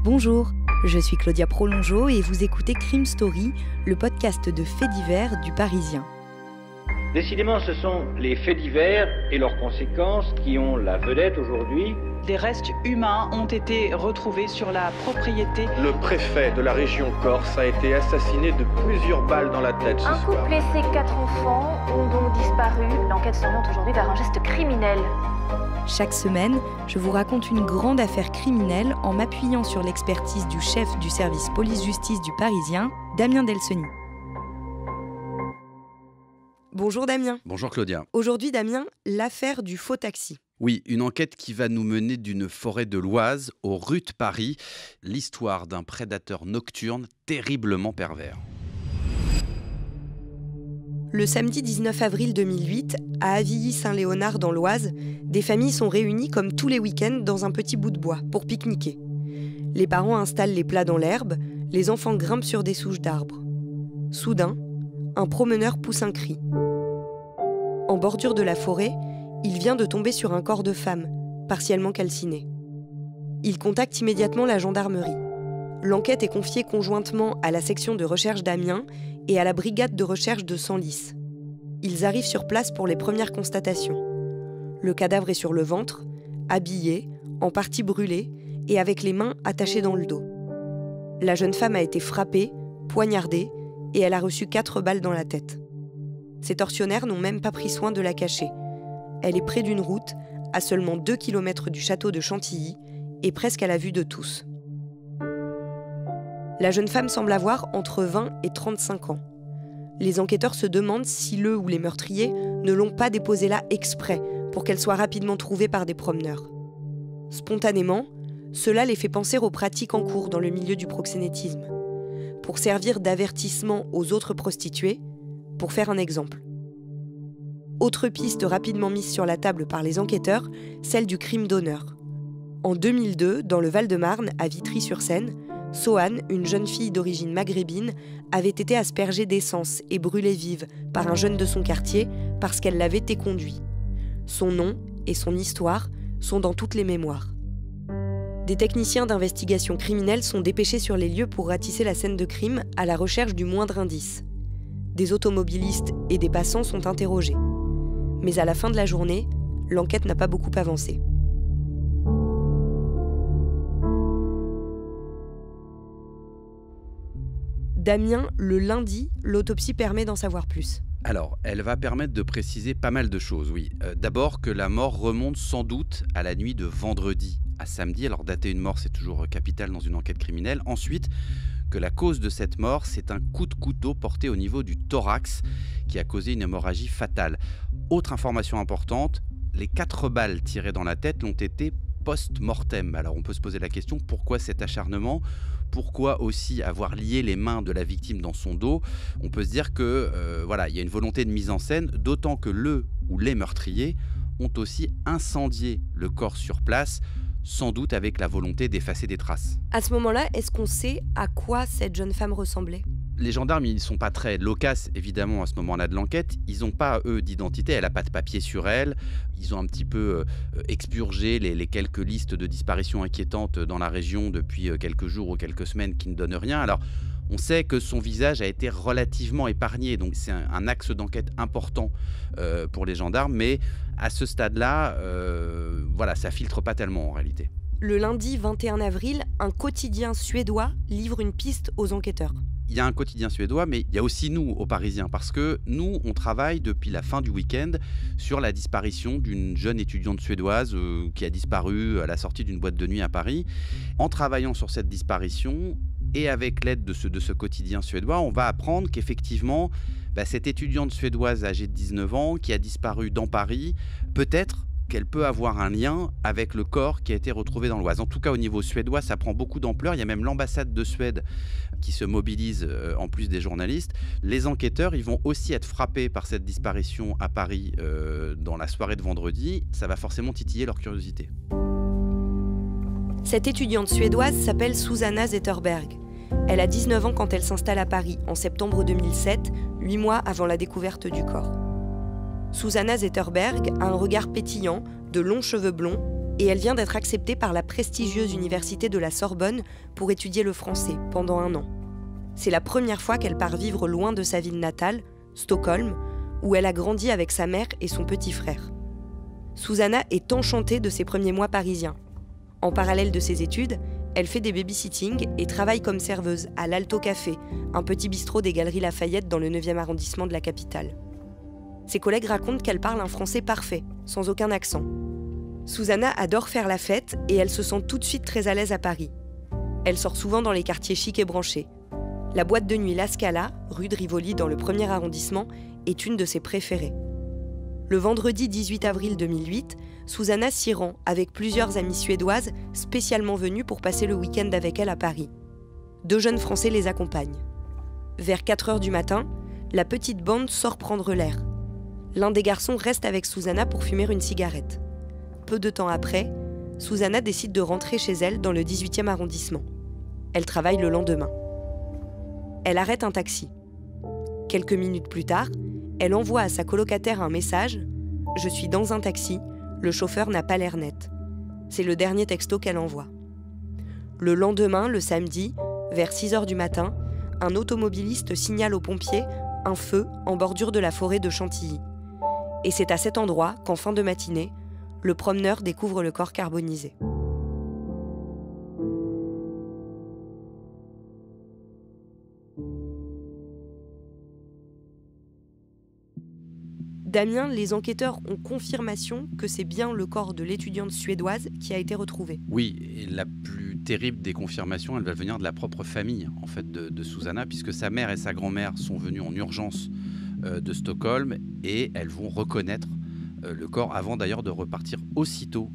Bonjour, je suis Claudia Prolongeau et vous écoutez Crime Story, le podcast de faits divers du Parisien. Décidément, ce sont les faits divers et leurs conséquences qui ont la vedette aujourd'hui. Des restes humains ont été retrouvés sur la propriété. Le préfet de la région Corse a été assassiné de plusieurs balles dans la tête ce soir. Un couple et ses 4 enfants ont donc disparu. L'enquête s'oriente aujourd'hui vers un geste criminel. Chaque semaine, je vous raconte une grande affaire criminelle en m'appuyant sur l'expertise du chef du service police-justice du Parisien, Damien Delseny. Bonjour Damien. Bonjour Claudia. Aujourd'hui Damien, l'affaire du faux taxi. Oui, une enquête qui va nous mener d'une forêt de l'Oise aux rues de Paris. L'histoire d'un prédateur nocturne terriblement pervers. Le samedi 19 avril 2008, à Avilly-Saint-Léonard dans l'Oise, des familles sont réunies comme tous les week-ends dans un petit bout de bois pour pique-niquer. Les parents installent les plats dans l'herbe, les enfants grimpent sur des souches d'arbres. Soudain, un promeneur pousse un cri. En bordure de la forêt, il vient de tomber sur un corps de femme, partiellement calciné. Il contacte immédiatement la gendarmerie. L'enquête est confiée conjointement à la section de recherche d'Amiens et à la brigade de recherche de Senlis. Ils arrivent sur place pour les premières constatations. Le cadavre est sur le ventre, habillé, en partie brûlé et avec les mains attachées dans le dos. La jeune femme a été frappée, poignardée et elle a reçu 4 balles dans la tête. Ces tortionnaires n'ont même pas pris soin de la cacher. Elle est près d'une route, à seulement 2 km du château de Chantilly et presque à la vue de tous. La jeune femme semble avoir entre 20 et 35 ans. Les enquêteurs se demandent si le ou les meurtriers ne l'ont pas déposée là exprès pour qu'elle soit rapidement trouvée par des promeneurs. Spontanément, cela les fait penser aux pratiques en cours dans le milieu du proxénétisme, pour servir d'avertissement aux autres prostituées, pour faire un exemple. Autre piste rapidement mise sur la table par les enquêteurs, celle du crime d'honneur. En 2002, dans le Val-de-Marne, à Vitry-sur-Seine, Sohane, une jeune fille d'origine maghrébine, avait été aspergée d'essence et brûlée vive par un jeune de son quartier parce qu'elle l'avait éconduit. Son nom et son histoire sont dans toutes les mémoires. Des techniciens d'investigation criminelle sont dépêchés sur les lieux pour ratisser la scène de crime à la recherche du moindre indice. Des automobilistes et des passants sont interrogés. Mais à la fin de la journée, l'enquête n'a pas beaucoup avancé. Damien, le lundi, l'autopsie permet d'en savoir plus. Alors, elle va permettre de préciser pas mal de choses, oui. D'abord que la mort remonte sans doute à la nuit de vendredi à samedi. Alors, dater une mort, c'est toujours capital dans une enquête criminelle. Ensuite, que la cause de cette mort, c'est un coup de couteau porté au niveau du thorax qui a causé une hémorragie fatale. Autre information importante, les 4 balles tirées dans la tête l'ont été post-mortem. Alors on peut se poser la question, pourquoi cet acharnement ? Pourquoi aussi avoir lié les mains de la victime dans son dos ? On peut se dire que il y a une volonté de mise en scène, d'autant que le ou les meurtriers ont aussi incendié le corps sur place, sans doute avec la volonté d'effacer des traces. À ce moment-là, est-ce qu'on sait à quoi cette jeune femme ressemblait ? Les gendarmes, ils ne sont pas très loquaces, évidemment, à ce moment-là de l'enquête. Ils n'ont pas, eux, d'identité. Elle n'a pas de papier sur elle. Ils ont un petit peu expurgé les quelques listes de disparitions inquiétantes dans la région depuis quelques jours ou quelques semaines qui ne donnent rien. Alors, on sait que son visage a été relativement épargné. Donc, c'est un axe d'enquête important pour les gendarmes. Mais à ce stade-là, ça filtre pas tellement en réalité. Le lundi 21 avril, un quotidien suédois livre une piste aux enquêteurs. Il y a un quotidien suédois, mais il y a aussi nous, aux Parisiens, parce que nous, on travaille depuis la fin du week-end sur la disparition d'une jeune étudiante suédoise qui a disparu à la sortie d'une boîte de nuit à Paris. En travaillant sur cette disparition, et avec l'aide de ce quotidien suédois, on va apprendre qu'effectivement, cette étudiante suédoise âgée de 19 ans qui a disparu dans Paris, peut-être qu'elle peut avoir un lien avec le corps qui a été retrouvé dans l'Oise. En tout cas, au niveau suédois, ça prend beaucoup d'ampleur. Il y a même l'ambassade de Suède qui se mobilise, en plus des journalistes. Les enquêteurs, ils vont aussi être frappés par cette disparition à Paris dans la soirée de vendredi. Ça va forcément titiller leur curiosité. Cette étudiante suédoise s'appelle Susanna Zetterberg. Elle a 19 ans quand elle s'installe à Paris, en septembre 2007, 8 mois avant la découverte du corps. Susanna Zetterberg a un regard pétillant, de longs cheveux blonds, et elle vient d'être acceptée par la prestigieuse université de la Sorbonne pour étudier le français pendant 1 an. C'est la première fois qu'elle part vivre loin de sa ville natale, Stockholm, où elle a grandi avec sa mère et son petit frère. Susanna est enchantée de ses premiers mois parisiens. En parallèle de ses études, elle fait des babysitting et travaille comme serveuse à l'Alto Café, un petit bistrot des Galeries Lafayette dans le 9e arrondissement de la capitale. Ses collègues racontent qu'elle parle un français parfait, sans aucun accent. Susanna adore faire la fête et elle se sent tout de suite très à l'aise à Paris. Elle sort souvent dans les quartiers chics et branchés. La boîte de nuit La Scala, rue de Rivoli dans le 1er arrondissement, est une de ses préférées. Le vendredi 18 avril 2008, Susanna s'y rend avec plusieurs amies suédoises spécialement venues pour passer le week-end avec elle à Paris. 2 jeunes Français les accompagnent. Vers 4h du matin, la petite bande sort prendre l'air. L'un des garçons reste avec Susanna pour fumer une cigarette. Peu de temps après, Susanna décide de rentrer chez elle dans le 18e arrondissement. Elle travaille le lendemain. Elle arrête un taxi. Quelques minutes plus tard, elle envoie à sa colocataire un message « Je suis dans un taxi, le chauffeur n'a pas l'air net ». C'est le dernier texto qu'elle envoie. Le lendemain, le samedi, vers 6h du matin, un automobiliste signale aux pompiers un feu en bordure de la forêt de Chantilly. Et c'est à cet endroit qu'en fin de matinée, le promeneur découvre le corps carbonisé. Damien, les enquêteurs ont confirmation que c'est bien le corps de l'étudiante suédoise qui a été retrouvé. Oui, et la plus terrible des confirmations, elle va venir de la propre famille en fait, de Susanna, puisque sa mère et sa grand-mère sont venues en urgence de Stockholm et elles vont reconnaître le corps avant d'ailleurs de repartir aussitôt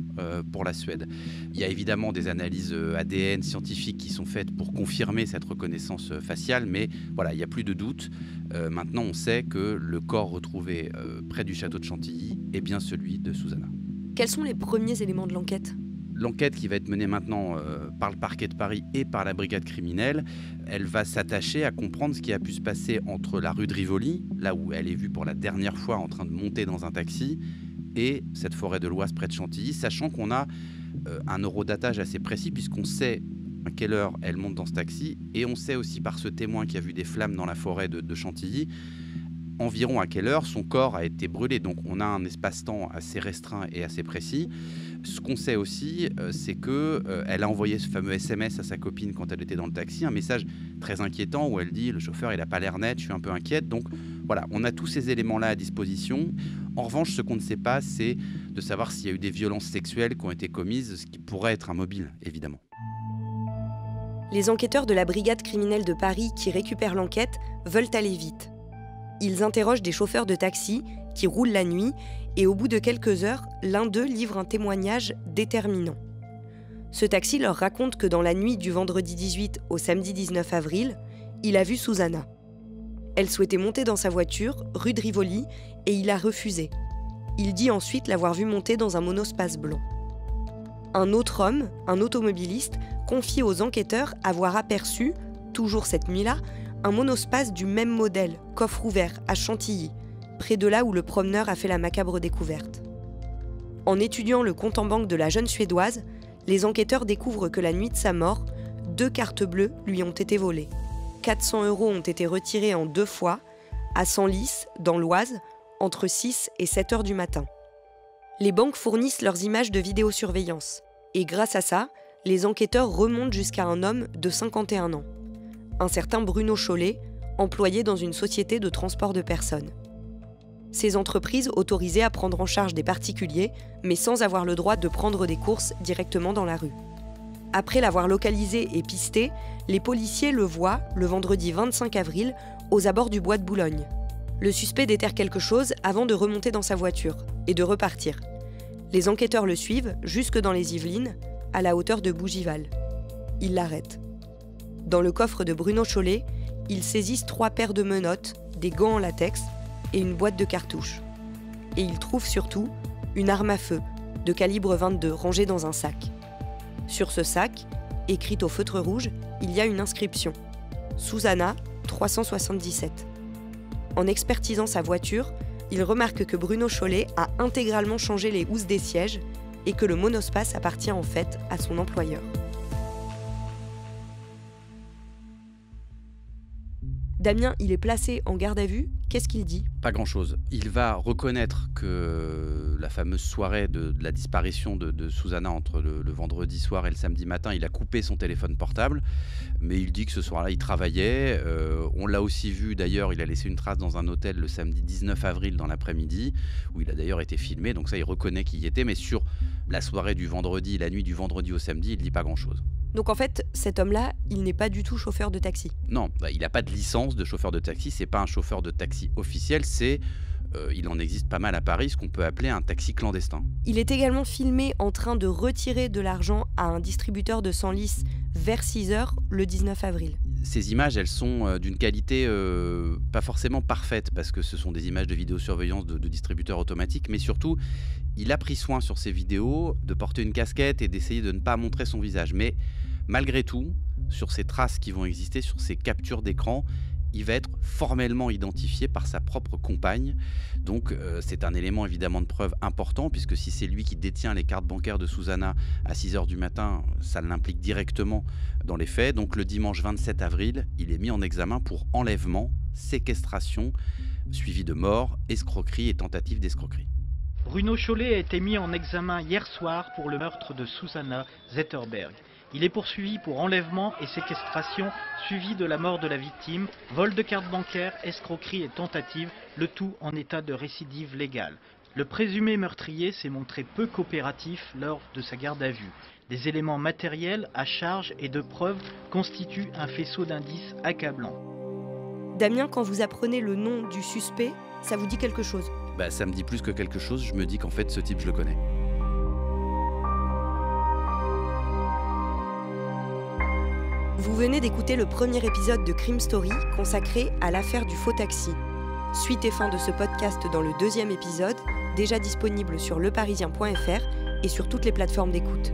pour la Suède. Il y a évidemment des analyses ADN scientifiques qui sont faites pour confirmer cette reconnaissance faciale, mais voilà, il n'y a plus de doute. Maintenant, on sait que le corps retrouvé près du château de Chantilly est bien celui de Susanna. Quels sont les premiers éléments de l'enquête ? L'enquête qui va être menée maintenant par le parquet de Paris et par la brigade criminelle, elle va s'attacher à comprendre ce qui a pu se passer entre la rue de Rivoli, là où elle est vue pour la dernière fois en train de monter dans un taxi, et cette forêt de l'Oise près de Chantilly, sachant qu'on a un eurodatage assez précis puisqu'on sait à quelle heure elle monte dans ce taxi, et on sait aussi par ce témoin qui a vu des flammes dans la forêt de Chantilly, environ à quelle heure son corps a été brûlé. Donc on a un espace-temps assez restreint et assez précis. Ce qu'on sait aussi, c'est qu'elle a envoyé ce fameux SMS à sa copine quand elle était dans le taxi, un message très inquiétant où elle dit « le chauffeur il n'a pas l'air net, je suis un peu inquiète ». Donc voilà, on a tous ces éléments-là à disposition. En revanche, ce qu'on ne sait pas, c'est de savoir s'il y a eu des violences sexuelles qui ont été commises, ce qui pourrait être un mobile, évidemment. Les enquêteurs de la brigade criminelle de Paris qui récupèrent l'enquête veulent aller vite. Ils interrogent des chauffeurs de taxi qui roulent la nuit et au bout de quelques heures, l'un d'eux livre un témoignage déterminant. Ce taxi leur raconte que dans la nuit du vendredi 18 au samedi 19 avril, il a vu Susanna. Elle souhaitait monter dans sa voiture, rue de Rivoli, et il a refusé. Il dit ensuite l'avoir vue monter dans un monospace blanc. Un autre homme, un automobiliste, confie aux enquêteurs avoir aperçu, toujours cette nuit-là, un monospace du même modèle, coffre ouvert, à Chantilly, près de là où le promeneur a fait la macabre découverte. En étudiant le compte en banque de la jeune Suédoise, les enquêteurs découvrent que la nuit de sa mort, 2 cartes bleues lui ont été volées. 400 € ont été retirés en 2 fois, à Senlis, dans l'Oise, entre 6 et 7 heures du matin. Les banques fournissent leurs images de vidéosurveillance. Et grâce à ça, les enquêteurs remontent jusqu'à un homme de 51 ans. Un certain Bruno Chollet, employé dans une société de transport de personnes. Ces entreprises autorisées à prendre en charge des particuliers, mais sans avoir le droit de prendre des courses directement dans la rue. Après l'avoir localisé et pisté, les policiers le voient, le vendredi 25 avril, aux abords du bois de Boulogne. Le suspect déterre quelque chose avant de remonter dans sa voiture et de repartir. Les enquêteurs le suivent jusque dans les Yvelines, à la hauteur de Bougival. Ils l'arrêtent. Dans le coffre de Bruno Chollet, ils saisissent 3 paires de menottes, des gants en latex et une boîte de cartouches. Et ils trouvent surtout une arme à feu de calibre 22 rangée dans un sac. Sur ce sac, écrite au feutre rouge, il y a une inscription « Susanna 377 ». En expertisant sa voiture, il remarque que Bruno Chollet a intégralement changé les housses des sièges et que le monospace appartient en fait à son employeur. Damien, il est placé en garde à vue. Qu'est-ce qu'il dit ? Pas grand-chose. Il va reconnaître que la fameuse soirée de la disparition de Susana entre le vendredi soir et le samedi matin, il a coupé son téléphone portable, mais il dit que ce soir-là, il travaillait. On l'a aussi vu, d'ailleurs, il a laissé une trace dans un hôtel le samedi 19 avril dans l'après-midi, où il a d'ailleurs été filmé, donc ça, il reconnaît qu'il y était, mais sur la soirée du vendredi, la nuit du vendredi au samedi, il dit pas grand-chose. Donc en fait, cet homme-là, il n'est pas du tout chauffeur de taxi. Non, il n'a pas de licence de chauffeur de taxi, c'est pas un chauffeur de taxi officiel, il en existe pas mal à Paris, ce qu'on peut appeler un taxi clandestin. Il est également filmé en train de retirer de l'argent à un distributeur de Senlis vers 6h le 19 avril. Ces images, elles sont d'une qualité pas forcément parfaite, parce que ce sont des images de vidéosurveillance de distributeurs automatiques, mais surtout, il a pris soin sur ces vidéos de porter une casquette et d'essayer de ne pas montrer son visage. Mais malgré tout, sur ces traces qui vont exister, sur ces captures d'écran, il va être formellement identifié par sa propre compagne. Donc c'est un élément évidemment de preuve important, puisque si c'est lui qui détient les cartes bancaires de Susana à 6h du matin, ça l'implique directement dans les faits. Donc le dimanche 27 avril, il est mis en examen pour enlèvement, séquestration, suivi de mort, escroquerie et tentative d'escroquerie. Bruno Chollet a été mis en examen hier soir pour le meurtre de Susana Zetterberg. Il est poursuivi pour enlèvement et séquestration, suivi de la mort de la victime, vol de carte bancaire, escroquerie et tentative, le tout en état de récidive légale. Le présumé meurtrier s'est montré peu coopératif lors de sa garde à vue. Des éléments matériels à charge et de preuves constituent un faisceau d'indices accablant. Damien, quand vous apprenez le nom du suspect, ça vous dit quelque chose ? Ça me dit plus que quelque chose, je me dis qu'en fait ce type je le connais. Vous venez d'écouter le premier épisode de Crime Story consacré à l'affaire du faux taxi. Suite et fin de ce podcast dans le deuxième épisode, déjà disponible sur leparisien.fr et sur toutes les plateformes d'écoute.